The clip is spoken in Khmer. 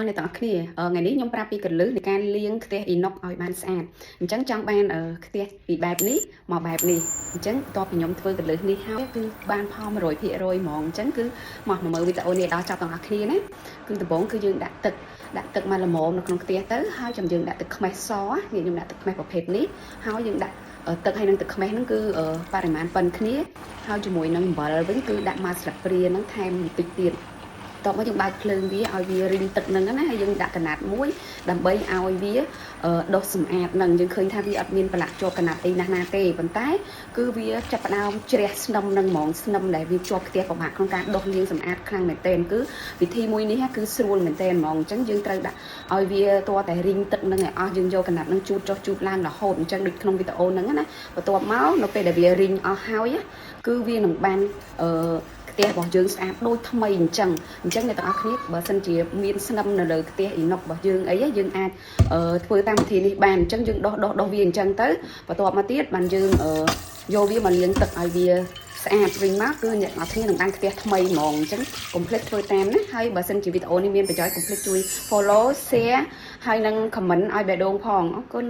này tao kia ngày ní nhung prapi cần lướiในการเลี้ยงเตี้ยอีนกเอาบ้านสะอาดจังจังบ้านเตี้ยปีแบบนี้หมอแบบนี้จังตัวปียมធ្វើกันเลยนี่ฮะคือบ้านพ่อมาโรยพี่โรยมองจังคือหมอมาเมื่อวิจารณ์เนี่ยเราจับต่างគ្នាนะคือตะบงคือยืนดักตึกมาละโมนក្នុងเตี้ยទៅហើយចាំយើងដាក់ទឹកខ្មេះសនេះខ្ញុំដាក់ទឹកខ្មេះប្រភេទនេះហើយយើងដាក់ទឹកហើយនឹងទឹកខ្មេះហ្នឹងគឺបរិមាណប៉ុនគ្នាហើយជាមួយនឹងអំបិលវិញគឺដាក់មកស្លាបព្រាហ្នឹងថែមបន្តិចទៀតតោះមកយើងបើកភ្លើងវាឲ្យវារីងទឹកហ្នឹងណាហើយយើងដាក់កណាត់មួយដើម្បីឲ្យវាដុសសម្អាតហ្នឹងយើងឃើញថាវាអត់មានប្រឡាក់ជាប់កណាត់អីណាស់ណាទេប៉ុន្តែគឺវាចាប់ផ្ដើមជ្រះស្នឹមហ្នឹងហ្មងស្នឹមដែលវាជាប់ផ្ទះប្រមាថក្នុងការដុសលាងសម្អាតខ្លាំងមែនទែនគឺវិធីមួយនេះគឺស្រួលមែនទែនហ្មងអញ្ចឹងយើងត្រូវដាក់ឲ្យវាតតែរីងទឹកហ្នឹងឲ្យអស់យើងយកកណាត់ហ្នឹងជូតចុះជូតឡើងរហូតអញ្ចឹងដូចក្នុងវីដេអូហ្នឹងណាបន្ទាប់មកនៅពេលដែលវារីងអស់ហើយគឺវានឹងបានផ្ទះរបស់យើងស្អាតដូចថ្មីអញ្ចឹងអ្នកទាំងអស់គ្នាបើសិនជាមានស្នឹមនៅលើផ្ទះអ៊ីណុករបស់យើងអីយើងអាចធ្វើតាមវិធីនេះបានអញ្ចឹងយើងដោះវាអញ្ចឹងទៅបន្ទាប់មកទៀតបានយើងយកវាមកលាងទឹកឲ្យវាស្អាតវិញមកគឺអ្នកទាំងអស់គ្នានឹងបានផ្ទះថ្មីហ្មងអញ្ចឹងកុំភ្លេចធ្វើតាមណាហើយបើសិនជាវីដេអូនេះមានប្រយោជន៍កុំភ្លេចជួយ follow share ហើយនិង comment ឲ្យបេះដូងផងអរគុណ